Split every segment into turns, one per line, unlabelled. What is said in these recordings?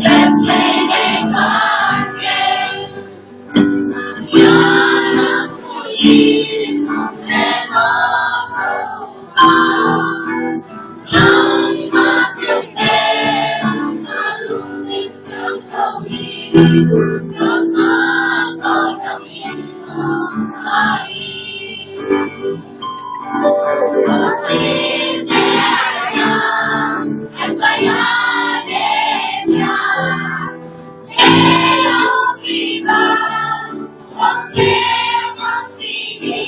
September again. You're fully and long must you bear the losing sound from me. Your heart of me sleep there young as I am young. Hello, people, what care must be me?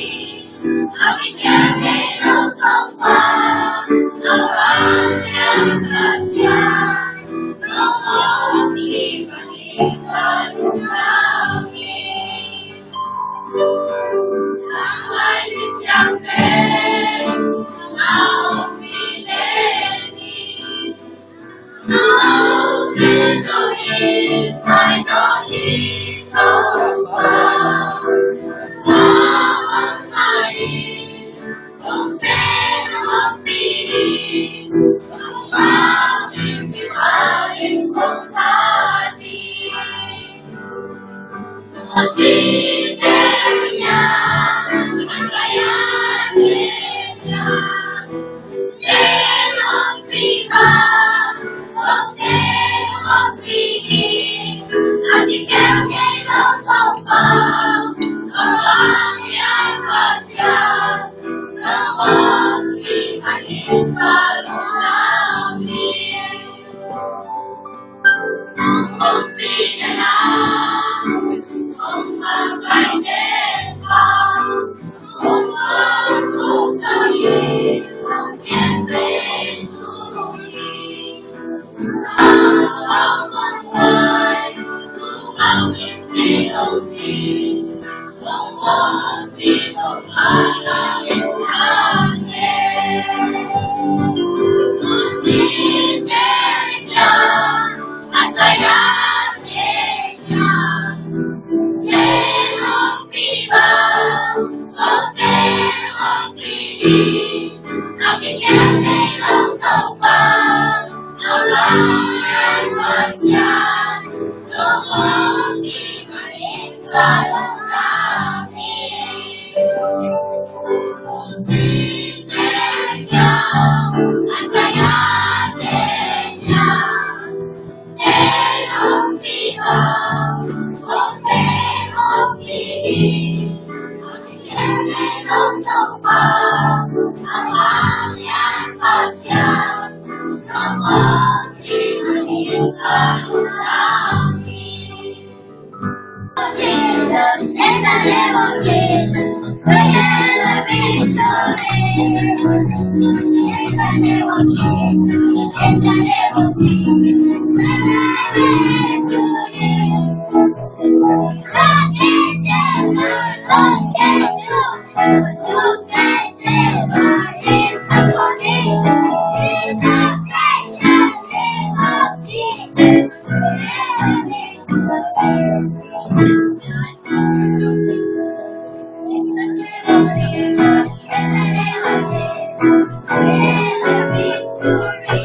I became a lot of fun. No one can young. No one even love me. I miss young men. Now be me. No, little him, I know he's so far. Oh, my, don't ever be. Nothing dividing from party. She's very young, as I am young. They don't be bad, don't they don't be mean. I think I'll get so far. Around young was young, the one thing I can follow me. Không bị đàn áp, không có phải đến phòng, không có không cho đi, không kèm về xuống đi. Bao mong hoài, cứ bao nhiêu gì không chỉ, mong mong vì không phải là những sáng đêm. Xin chết nhau, as I am young. They don't be bad, oh they don't be. I can get me on the bar. No longer was young, no one even in but love me. Sit young, as I am young. They don't be bad, oh they don't be. I can get me on the bar. No one was young, no one even in but love me. Jesus, in the name of Jesus, we have a victory. In the name of Jesus, in the name of Jesus, we have a victory. Look at you, look at you, is supporting. In the precious name of Jesus, we have a victory.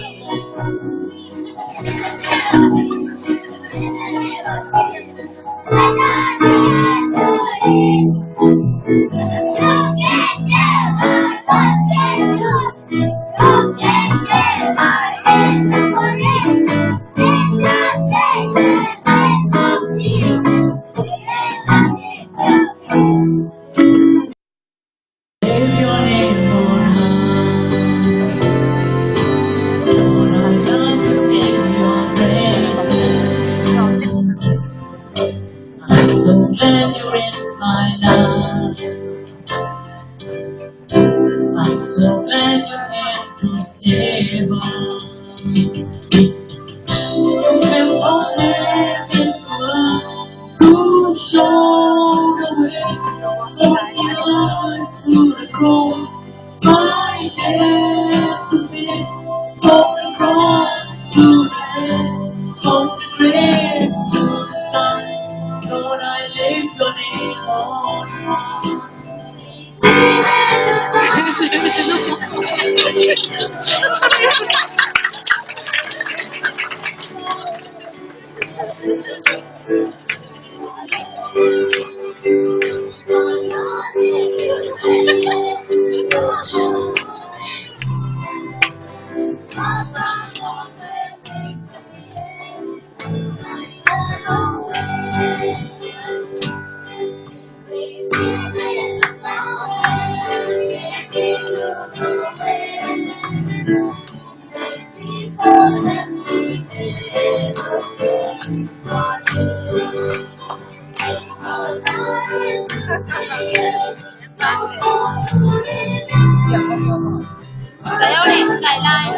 Kaya ulit, kailan?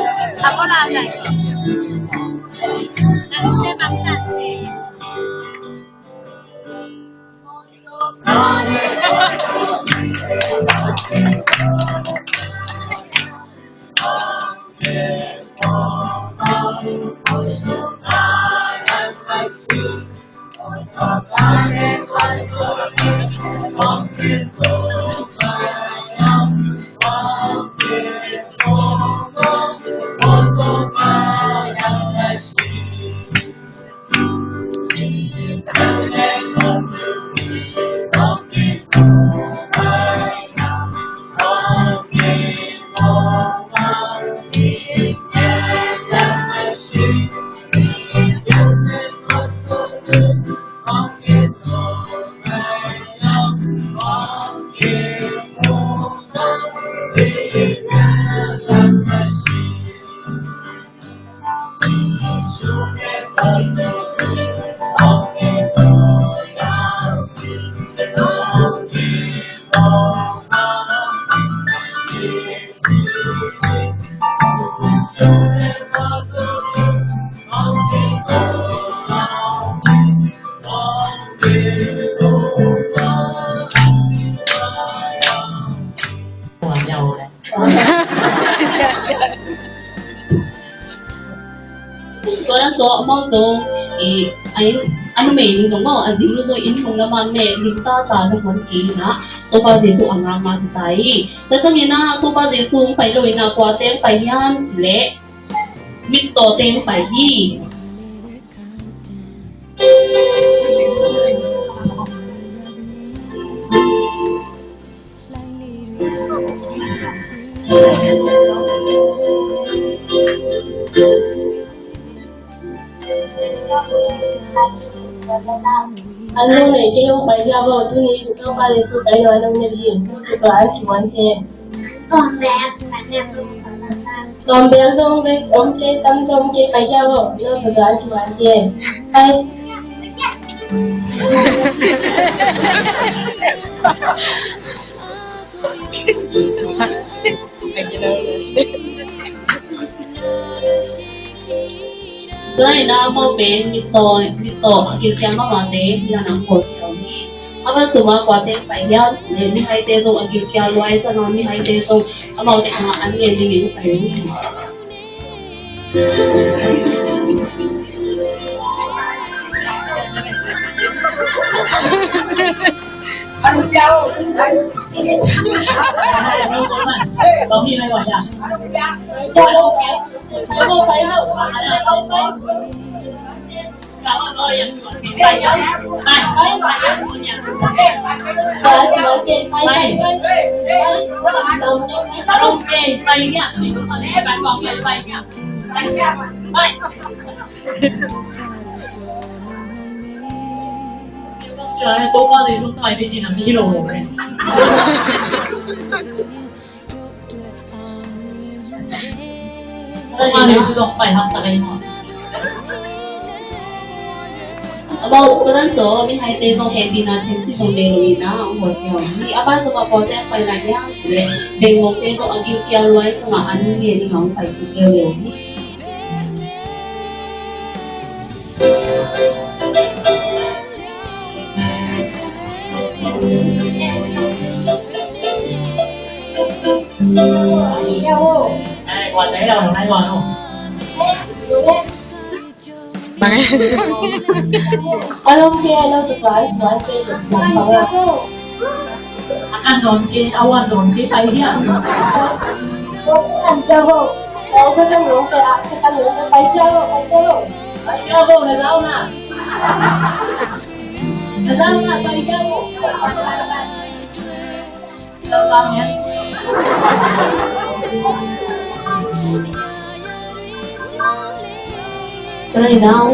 Ako na agad. Ano siya magkansi? Có số bao số ấy anh mình giống bảo anh đi rồi in không là mà mẹ mình ta nó vẫn kỹ na tôi bao giờ số anh làm mà thấy tôi cho nên na tôi bao giờ số phải rồi na qua tên phải nhám lệ mít to tên phải đi
Anh này kêu bài ra vào chỗ này tụi con ba để số bài rồi anh này liền tụi con ai chịu anh thế
còn bé bạn đẹp luôn
còn bé xong cái ông chơi tâm xong chơi bài ra vào nó tụi con ai chịu anh thế ai
cái này nó mau bé mít to kiểu chém mà mà té là nó khổ kiểu như apa cuma kuatin payah ni hai te so agi kya luai sa no ni hai te so amau te ma an ye ni ni pai ni
anh cháu có gì này gọi là
cho đâu phải không phải không phải
cảm ơn ơi em phải nhớ phải
mở trên tay
ok tay nha bạn còn phải tay nha trời ơi tôi qua thì không phải thì chỉ là đi đồ này tôi qua thì tôi phải học tại đây thôi
About kurang so mi hai te so happy na thêm si song de lo na ang ho kyo ni apa so ka ko te pai la ya le de ngo te so agi kya luai so ma an ni ni ngong pai ki kyo yo ni
này quả đấy là hai quả không
Anong kaya ano to guys? One day lang pala.
ăn đòn kia áo ăn đòn kia tay nhá
Anh chavo. Ako na yung kaya sa kanila na pa chavo.
cho vô này đâu nè
Ra mà tay đâu.
Đâu con nhé.
Cái này nào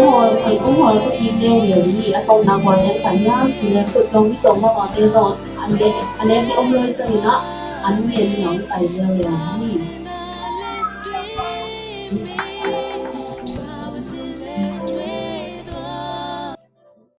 cũng hồi có tìm đeo điều gì à không nào còn những cảnh nhá thì là tự động cái tổng vào còn tiêu rồi anh em đi ông lơi cái nó anh miền nhóm phải đeo điều gì